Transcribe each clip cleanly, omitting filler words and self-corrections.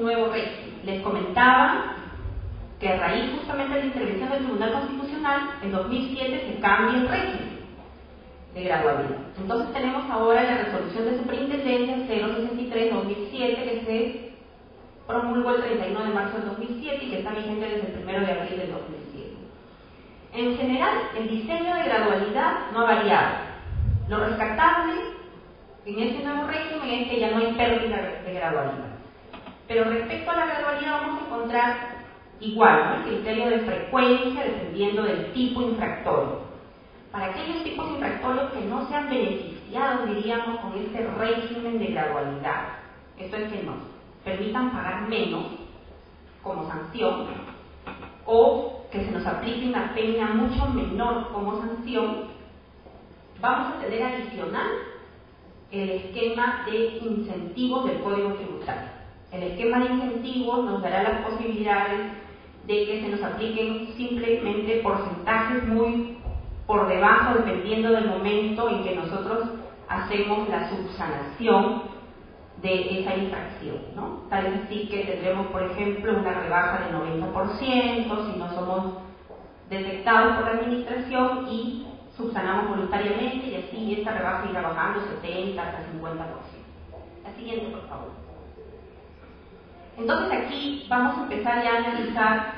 un nuevo régimen. Les comentaba que a raíz justamente de la intervención del Tribunal Constitucional, en 2007 se cambia el régimen de gradualidad. Entonces tenemos ahora la resolución de superintendencia 063-2007 que se promulgó el 31 de marzo del 2007 y que está vigente desde el 1 de abril del 2007. En general, el diseño de gradualidad no ha variado. Lo rescatable en este nuevo régimen es que ya no hay pérdida de gradualidad. Pero respecto a la gradualidad vamos a encontrar igual, ¿no?, el criterio de frecuencia dependiendo del tipo infractorio. Para aquellos tipos infractorios que no se han beneficiado, diríamos, con este régimen de gradualidad, esto es que nos permitan pagar menos como sanción o que se nos aplique una pena mucho menor como sanción, vamos a tener adicional el esquema de incentivos del Código Tributario. El esquema de incentivos nos dará las posibilidades de que se nos apliquen simplemente porcentajes muy por debajo, dependiendo del momento en que nosotros hacemos la subsanación de esa infracción, ¿no? Tal es así que tendremos, por ejemplo, una rebaja del 90% si no somos detectados por la administración y subsanamos voluntariamente, y así esta rebaja irá bajando 70 hasta 50%. La siguiente, por favor. Entonces aquí vamos a empezar ya a analizar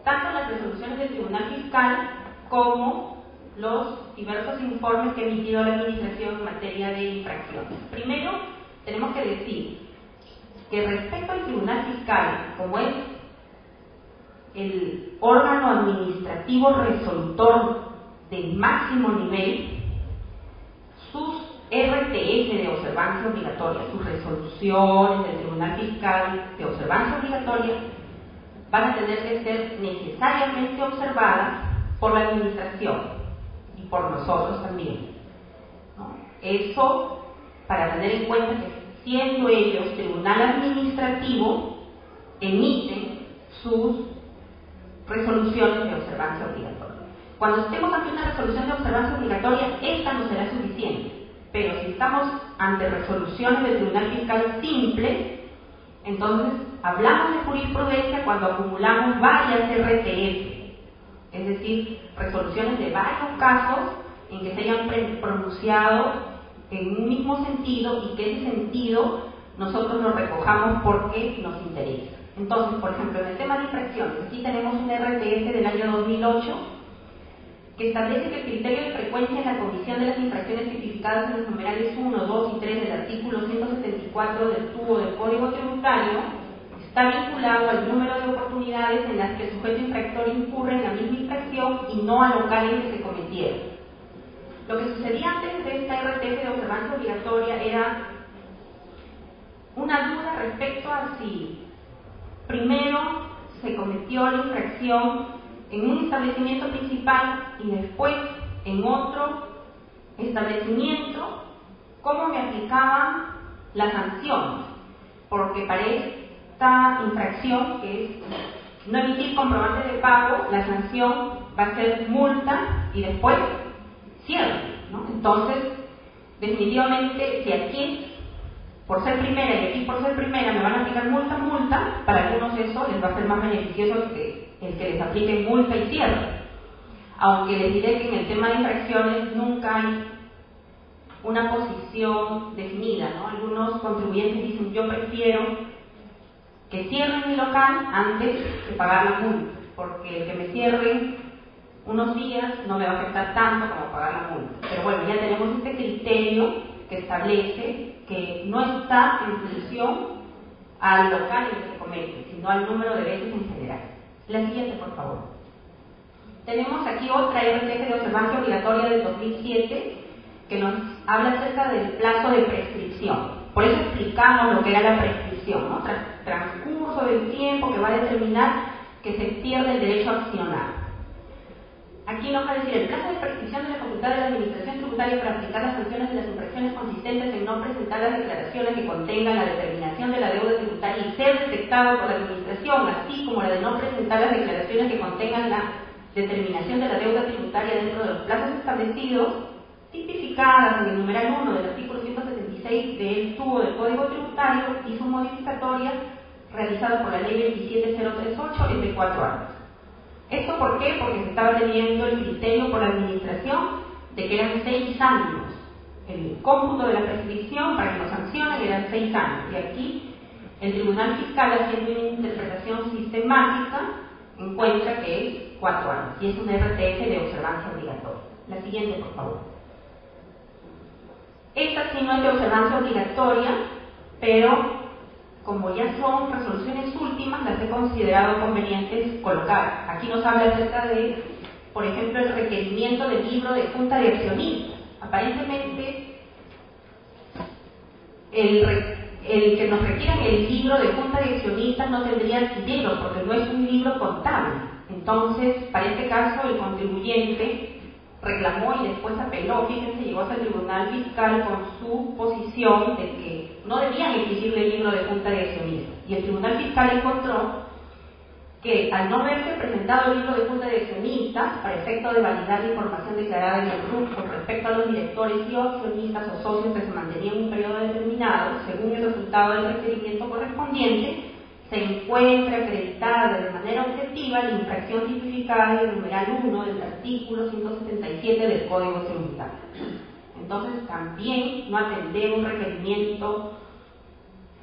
tanto las resoluciones del Tribunal Fiscal como los diversos informes que ha emitido la Administración en materia de infracciones. Primero, tenemos que decir que respecto al Tribunal Fiscal, como es el órgano administrativo resolutor del máximo nivel, sus RTS de observancia obligatoria, sus resoluciones del Tribunal Fiscal de observancia obligatoria, van a tener que ser necesariamente observadas por la Administración y por nosotros también, ¿no? Eso para tener en cuenta que siendo ellos tribunal administrativo, emiten sus resoluciones de observancia obligatoria. Cuando estemos ante una resolución de observancia obligatoria, esta no será suficiente, pero si estamos ante resoluciones del Tribunal Fiscal simple, entonces hablamos de jurisprudencia cuando acumulamos varias RTF, es decir, resoluciones de varios casos en que se hayan pronunciado en un mismo sentido y que ese sentido nosotros lo recojamos porque nos interesa. Entonces, por ejemplo, en el tema de infracciones, aquí tenemos un RTF del año 2008 que establece que el criterio de frecuencia en la comisión de las infracciones tipificadas en los numerales 1, 2 y 3 del artículo 174 del TUO del Código Tributario está vinculado al número de oportunidades en las que el sujeto infractor incurre en la misma infracción y no al local en que se cometieron. Lo que sucedía antes de esta RTF de observancia obligatoria era una duda respecto a si primero se cometió la infracción en un establecimiento principal y después en otro establecimiento, cómo me aplicaban las sanciones, porque para esta infracción, que es no emitir comprobante de pago, la sanción va a ser multa y después cierre, ¿no? Entonces, definitivamente, si aquí por ser primera y aquí por ser primera me van a aplicar multa, para algunos eso les va a ser más beneficioso que el que les apliquen multa y cierre. Aunque les diré que en el tema de infracciones nunca hay una posición definida, ¿no? Algunos contribuyentes dicen, yo prefiero que cierren mi local antes de pagar la multa, porque el que me cierren unos días no me va a afectar tanto como pagar la multa. Pero bueno, ya tenemos este criterio que establece que no está en función al local en que se comete, sino al número de veces en general. La siguiente, por favor. Tenemos aquí otra RTF de observancia obligatoria del 2007 que nos habla acerca del plazo de prescripción. Por eso explicamos lo que era la prescripción, ¿no? Tras transcurso del tiempo que va a determinar que se pierde el derecho a accionar. Aquí nos va a decir el plazo de prescripción de la facultad de la Administración Tributaria para aplicar las sanciones de las infracciones consistentes en no presentar las declaraciones que contengan la determinación de la deuda tributaria y ser detectado por la Administración, así como la de no presentar las declaraciones que contengan la determinación de la deuda tributaria dentro de los plazos establecidos, tipificadas en el numeral 1 del artículo 176 del TUO del Código Tributario y sus modificatorias garantizado por la ley 27038 es de 4 años. ¿Esto por qué? Porque se estaba teniendo el criterio por la administración de que eran 6 años. El cómputo de la prescripción para que lo sancionen eran 6 años. Y aquí el Tribunal Fiscal, haciendo una interpretación sistemática, encuentra que es 4 años. Y es un RTF de observancia obligatoria. La siguiente, por favor. Esta sí no es de observancia obligatoria, pero como ya son resoluciones últimas, las he considerado convenientes colocar. Aquí nos habla acerca de, por ejemplo, el requerimiento del libro de junta de accionistas. Aparentemente, el que nos requieran el libro de junta de accionistas no tendría sentido, porque no es un libro contable. Entonces, para este caso, el contribuyente reclamó y después apeló, fíjense, llegó hasta el Tribunal Fiscal con su posición de que no debían exigirle el libro de junta de accionistas. Y el Tribunal Fiscal encontró que al no haberse presentado el libro de junta de accionistas, para efecto de validar la información declarada en el RUC con respecto a los directores y accionistas o socios que se mantenían en un periodo determinado, según el resultado del requerimiento correspondiente, se encuentra acreditada de manera objetiva la infracción tipificada en el numeral 1 del artículo 177 del Código Tributario. Entonces, también no atender un requerimiento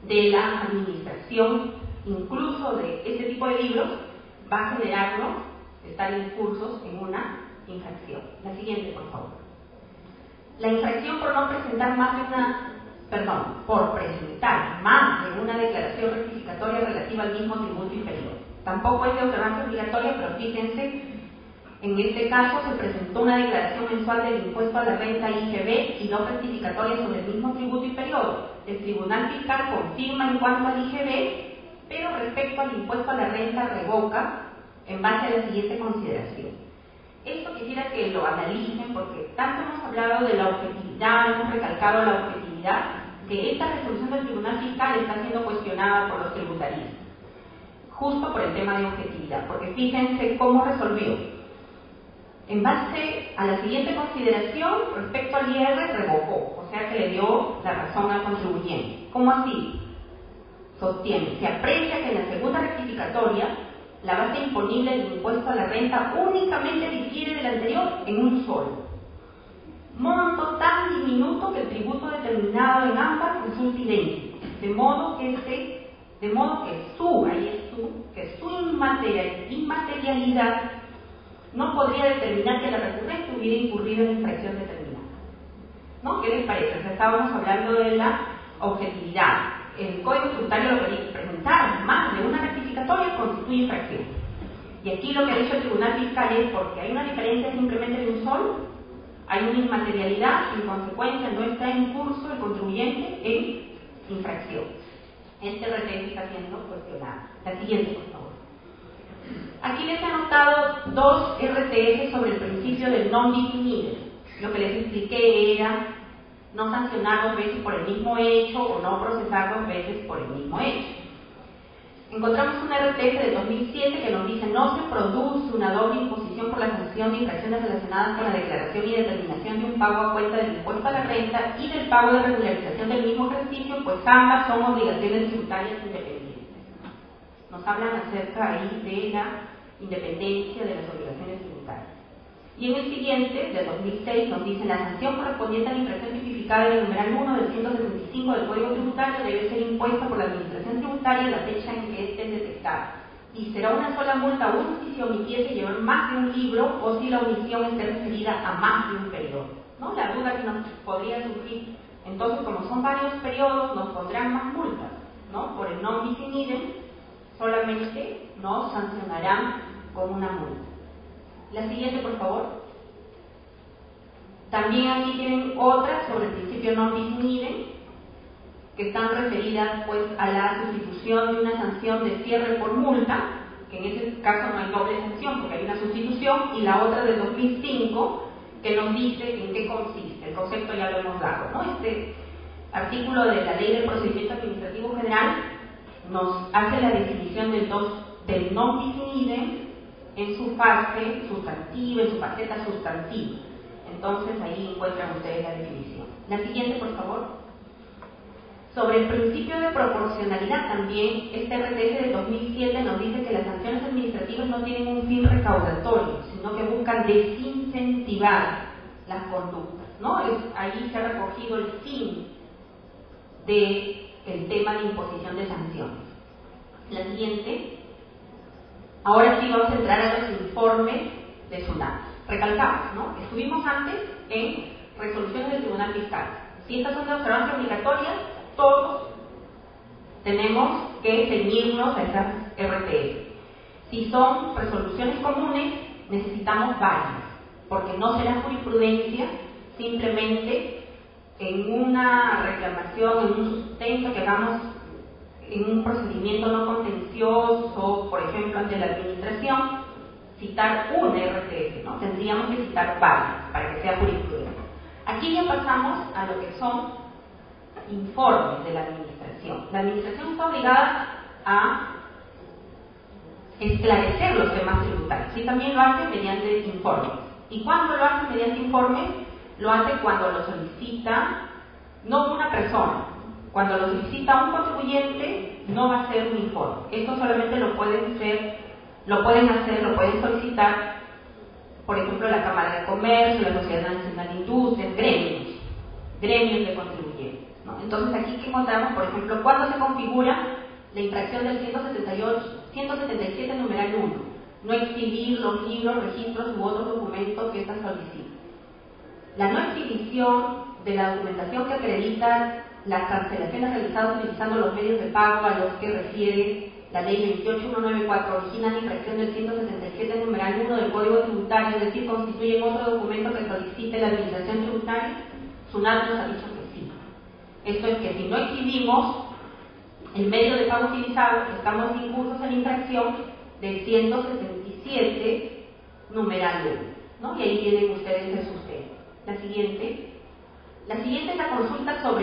de la administración, incluso de este tipo de libros, va a generarnos estar incursos en una infracción. La siguiente, por favor. La infracción por no presentar por presentar más de una declaración rectificatoria relativa al mismo tributo inferior. Tampoco es de observancia obligatoria, pero fíjense, en este caso se presentó una declaración mensual del impuesto a la renta IGB y no rectificatoria sobre el mismo tributo inferior. El Tribunal Fiscal confirma en cuanto al IGB, pero respecto al impuesto a la renta revoca en base a la siguiente consideración. Esto quisiera que lo analicen porque tanto hemos hablado de la objetividad, hemos recalcado la objetividad, que esta resolución del Tribunal Fiscal está siendo cuestionada por los tributaristas, justo por el tema de objetividad, porque fíjense cómo resolvió. En base a la siguiente consideración, respecto al IR, revocó, o sea que le dio la razón al contribuyente. ¿Cómo así? Sostiene, se aprecia que en la segunda rectificatoria la base imponible del impuesto a la renta únicamente difiere del anterior en un solo monto tan diminuto que el tributo determinado en ambas resulta idéntico, de modo que su inmaterialidad no podría determinar que la recurrente hubiera incurrido en infracción determinada. ¿No? ¿Qué les parece? O sea, estábamos hablando de la objetividad. El Código Tributario lo que presentar más de una rectificatoria constituye infracción. Y aquí lo que ha dicho el Tribunal Fiscal es porque hay una diferencia simplemente de un solo, hay una inmaterialidad y en consecuencia no está en curso el contribuyente en infracción. Este RTF está siendo cuestionado. La siguiente, por favor. Aquí les he anotado 2 RTF sobre el principio del non bis in idem. Lo que les expliqué era no sancionar 2 veces por el mismo hecho o no procesar 2 veces por el mismo hecho. Encontramos un RTF de 2007 que nos dice no se produce una doble imposición por la sanción de infracciones relacionadas con la declaración y determinación de un pago a cuenta del impuesto a la renta y del pago de regularización del mismo ejercicio, pues ambas son obligaciones tributarias independientes. Nos hablan acerca ahí de la independencia de las obligaciones tributarias. Y en el siguiente, del 2006, nos dice la sanción correspondiente a la infracción tipificada en el numeral 1 del 175 del Código Tributario debe ser impuesta por la Administración Tributaria en la fecha en que esté detectada. Y será una sola multa uno si se omitiese llevar más de un libro o si la omisión esté referida a más de un periodo. ¿No? La duda que nos podría surgir. Entonces, como son varios periodos, nos pondrán más multas, ¿no? Por el non bis in idem, solamente nos sancionarán con una multa. La siguiente, por favor. También aquí tienen otras sobre el principio non bis in idem, que están referidas pues a la sustitución de una sanción de cierre por multa, que en ese caso no hay doble sanción porque hay una sustitución, y la otra de 2005 que nos dice en qué consiste. El concepto ya lo hemos dado, ¿no? Este artículo de la Ley del Procedimiento Administrativo General nos hace la definición del non bis in idem en su fase sustantiva, en su faceta sustantiva. Entonces ahí encuentran ustedes la definición. La siguiente, por favor. Sobre el principio de proporcionalidad también, este RTS del 2007 nos dice que las sanciones administrativas no tienen un fin recaudatorio, sino que buscan desincentivar las conductas, ¿no? Ahí se ha recogido el fin del tema de imposición de sanciones. La siguiente. Ahora sí vamos a entrar a los informes de SUNAT. Recalcamos, ¿no? Estuvimos antes en resoluciones del Tribunal Fiscal. Si estas son de observancia obligatoria, todos tenemos que ceñirnos a esas RTF. Si son resoluciones comunes, necesitamos varias, porque no será jurisprudencia simplemente en una reclamación, en un sustento que hagamos en un procedimiento no contencioso, por ejemplo, ante la administración, citar una RTF, ¿no? Tendríamos que citar varias para que sea jurisprudencia. Aquí ya pasamos a lo que son informes de la administración. La administración está obligada a esclarecer los temas tributarios y también lo hace mediante informes. ¿Y cuándo lo hace mediante informes? Lo hace cuando lo solicita no una persona. Cuando lo solicita un contribuyente, no va a ser un informe. Esto solamente lo pueden solicitar, por ejemplo, la Cámara de Comercio, la Sociedad Nacional de Industrias, gremios de contribuyentes, ¿no? Entonces aquí que encontramos, por ejemplo, cuando se configura la infracción del 177 numeral 1, no exhibir los libros, registros u otros documentos que ésta solicita. La no exhibición de la documentación que acredita las cancelaciones realizadas utilizando los medios de pago a los que refiere la ley 28194 origina la infracción del 177 numeral 1 del Código Tributario, es decir, constituyen otro documento que solicite la administración tributaria. SUNAT nos ha dicho que sí. Esto es que si no exhibimos el medio de pago utilizado, estamos incursos en la infracción del 177 numeral 1, ¿no? Y ahí tienen ustedes el sustento. La siguiente es la consulta sobre